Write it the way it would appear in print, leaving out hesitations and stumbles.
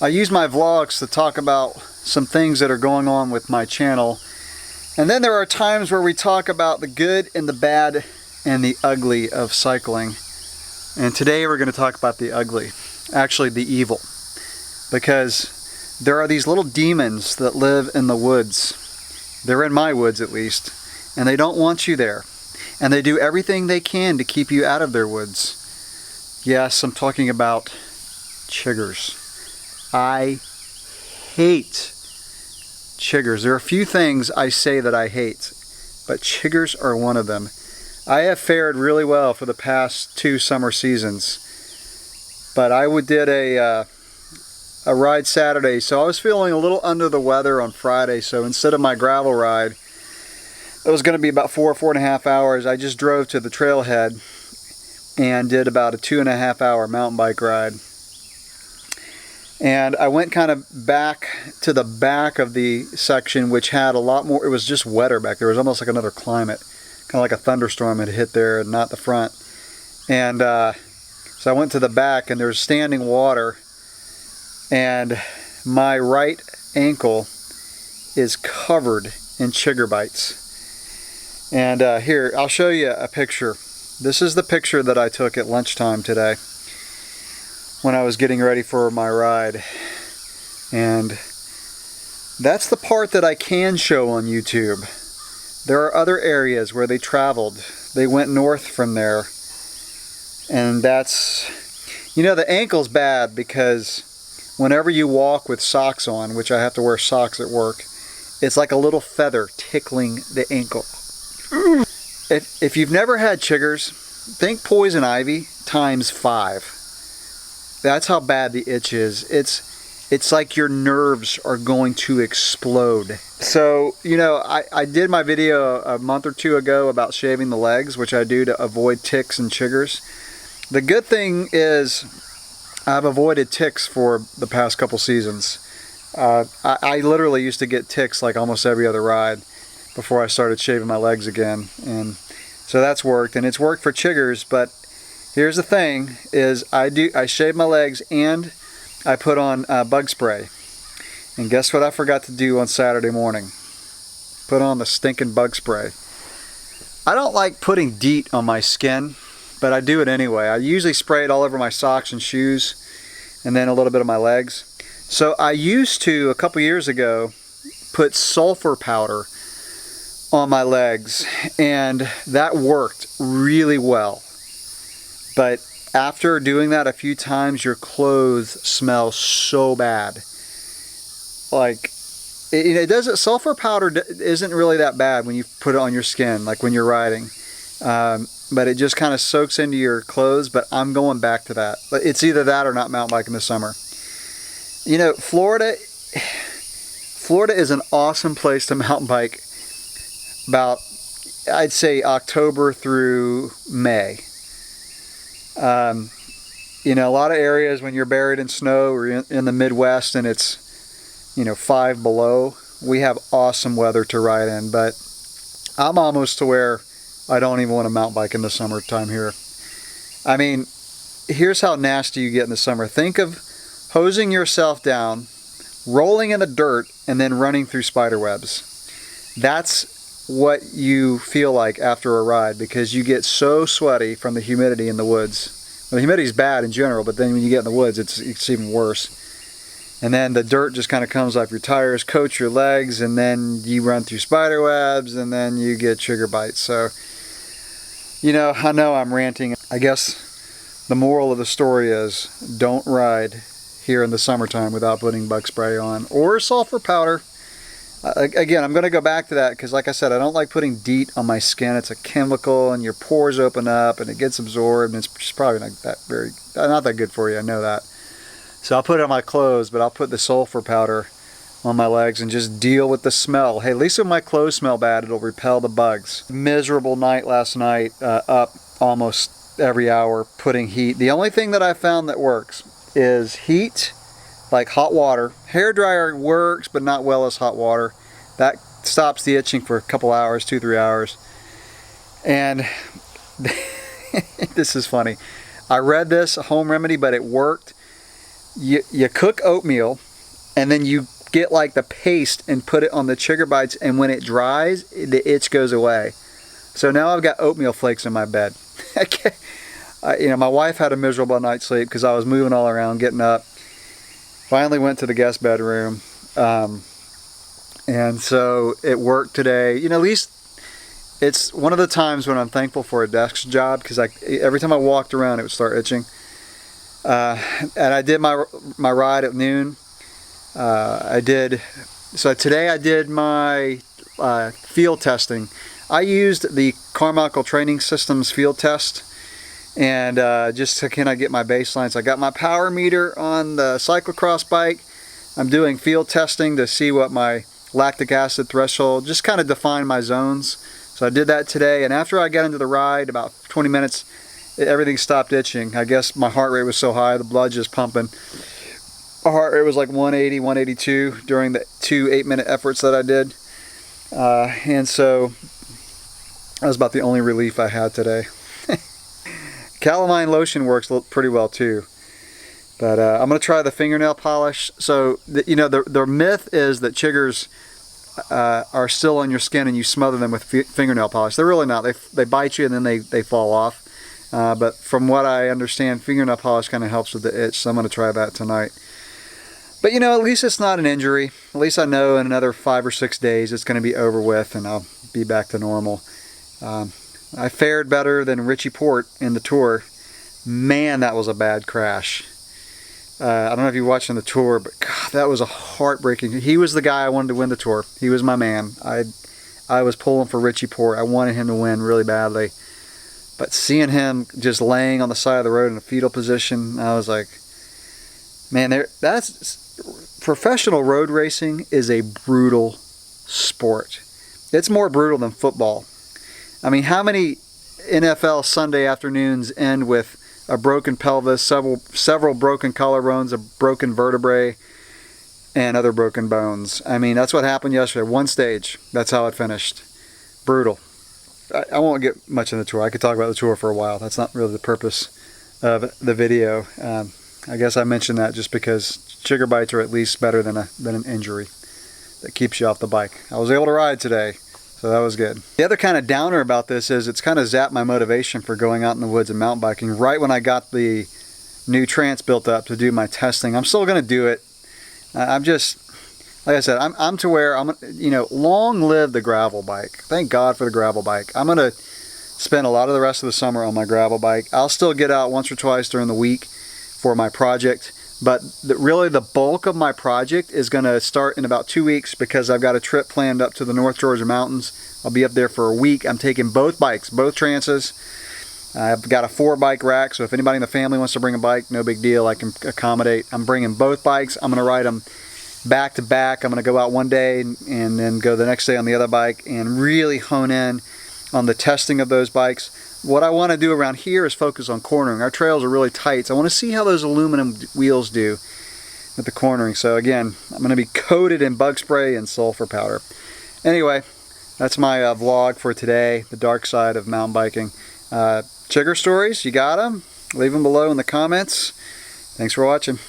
I use my vlogs to talk about some things that are going on with my channel. And then there are times where we talk about the good and the bad and the ugly of cycling. And today we're going to talk about the ugly, actually the evil. Because there are these little demons that live in the woods. They're in my woods at least. And they don't want you there. And they do everything they can to keep you out of their woods. Yes, I'm talking about chiggers. I hate chiggers. There are a few things I say that I hate, but chiggers are one of them. I have fared really well for the past 2 summer seasons, but I did a ride Saturday, so I was feeling a little under the weather on Friday, so instead of my gravel ride, it was going to be about 4.5 hours. I just drove to the trailhead and did about a 2.5 hour mountain bike ride. And I went kind of back to the back of the section, which had a lot more, it was just wetter back there. It was almost like another climate, kind of like a thunderstorm had hit there and not the front. And so I went to the back and there's standing water, and my right ankle is covered in chigger bites. And here, I'll show you a picture. This is the picture that I took at lunchtime today when I was getting ready for my ride. And that's the part that I can show on YouTube. There are other areas where they traveled. They went north from there. And that's, you know, the ankle's bad because whenever you walk with socks on, which I have to wear socks at work, it's like a little feather tickling the ankle. If you've never had chiggers, think poison ivy times 5. That's how bad the itch is. It's like your nerves are going to explode. So, you know, I did my video a month or 2 ago about shaving the legs, which I do to avoid ticks and chiggers. The good thing is I've avoided ticks for the past couple seasons. I literally used to get ticks like almost every other ride before I started shaving my legs again. And so that's worked, and it's worked for chiggers, but here's the thing, is I shave my legs and I put on bug spray. And guess what I forgot to do on Saturday morning? Put on the stinking bug spray. I don't like putting DEET on my skin, but I do it anyway. I usually spray it all over my socks and shoes, and then a little bit of my legs. So I used to, a couple years ago, put sulfur powder on my legs, and that worked really well. But after doing that a few times, your clothes smell so bad. Like, it doesn't, sulfur powder isn't really that bad when you put it on your skin, like when you're riding. But it just kind of soaks into your clothes, but I'm going back to that. It's either that or not mountain biking this summer. You know, Florida is an awesome place to mountain bike about, I'd say, October through May. You know, a lot of areas when you're buried in snow or in the Midwest and it's, you know, 5 below, we have awesome weather to ride in, but I'm almost to where I don't even want to mountain bike in the summertime here. I mean, here's how nasty you get in the summer. Think of hosing yourself down, rolling in the dirt, and then running through spider webs. That's what you feel like after a ride, because you get so sweaty from the humidity in the woods. Well, the humidity is bad in general, but then when you get in the woods, it's even worse. And then the dirt just kind of comes off your tires, coats your legs, and then you run through spider webs, and then you get chigger bites. So, you know I'm ranting. I guess the moral of the story is don't ride here in the summertime without putting bug spray on or sulfur powder. Again, I'm going to go back to that because, like I said, I don't like putting DEET on my skin. It's a chemical, and your pores open up, and it gets absorbed, and it's probably not that good for you. I know that. So I'll put it on my clothes, but I'll put the sulfur powder on my legs and just deal with the smell. Hey, at least when my clothes smell bad, it'll repel the bugs. Miserable night last night, up almost every hour putting heat. The only thing that I found that works is heat, like hot water. Hair dryer works, but not well as hot water. That stops the itching for a couple hours, 2-3 hours. And this is funny. I read this, a home remedy, but it worked. you cook oatmeal, and then you get like the paste and put it on the Chigger Bites, and when it dries, the itch goes away. So now I've got oatmeal flakes in my bed. You know, my wife had a miserable night's sleep because I was moving all around, getting up. Finally went to the guest bedroom, and so it worked today. You know, at least it's one of the times when I'm thankful for a desk job, because every time I walked around, it would start itching. And I did my ride at noon. So today I did my field testing. I used the Carmichael Training Systems field test, and just to kind of get my baseline. So I got my power meter on the cyclocross bike. I'm doing field testing to see what my lactic acid threshold, just kind of define my zones. So I did that today, and after I got into the ride, about 20 minutes, everything stopped itching. I guess my heart rate was so high, the blood just pumping. My heart rate was like 180, 182 during the 2 8-minute efforts that I did. And so that was about the only relief I had today. Calamine lotion works pretty well too. But I'm going to try the fingernail polish. So, you know, the myth is that chiggers are still on your skin and you smother them with fingernail polish. They're really not. They bite you and then they fall off. But from what I understand, fingernail polish kind of helps with the itch, so I'm going to try that tonight. But you know, at least it's not an injury. At least I know in another 5 or 6 days it's going to be over with and I'll be back to normal. I fared better than Richie Port in the Tour. Man, that was a bad crash. I don't know if you're watching the Tour, but God, that was a heartbreaking. He was the guy I wanted to win the Tour. He was my man. I was pulling for Richie Port. I wanted him to win really badly. But seeing him just laying on the side of the road in a fetal position, I was like, man, professional road racing is a brutal sport. It's more brutal than football. I mean, how many NFL Sunday afternoons end with a broken pelvis, several broken collarbones, a broken vertebrae, and other broken bones? I mean, that's what happened yesterday. One stage. That's how it finished. Brutal. I won't get much in the Tour. I could talk about the Tour for a while. That's not really the purpose of the video. I guess I mentioned that just because Chigger Bites are at least better than an injury that keeps you off the bike. I was able to ride today, so that was good. The other kind of downer about this is it's kind of zapped my motivation for going out in the woods and mountain biking. Right when I got the new trance built up to do my testing, I'm still going to do it. I'm just, like I said, I'm to where you know, long live the gravel bike. Thank God for the gravel bike. I'm going to spend a lot of the rest of the summer on my gravel bike. I'll still get out once or twice during the week for my project, but really the bulk of my project is going to start in about 2 weeks because I've got a trip planned up to the North Georgia mountains. I'll be up there for a week. I'm taking both bikes, both trances. I've got a 4-bike rack, so if anybody in the family wants to bring a bike, no big deal, I can accommodate. I'm bringing both bikes. I'm going to ride them back to back. I'm going to go out one day and then go the next day on the other bike and really hone in on the testing of those bikes. What I want to do around here is focus on cornering. Our trails are really tight, so I want to see how those aluminum wheels do with the cornering. So again, I'm going to be coated in bug spray and sulfur powder. Anyway, that's my vlog for today, the dark side of mountain biking. Chigger stories, you got them? Leave them below in the comments. Thanks for watching.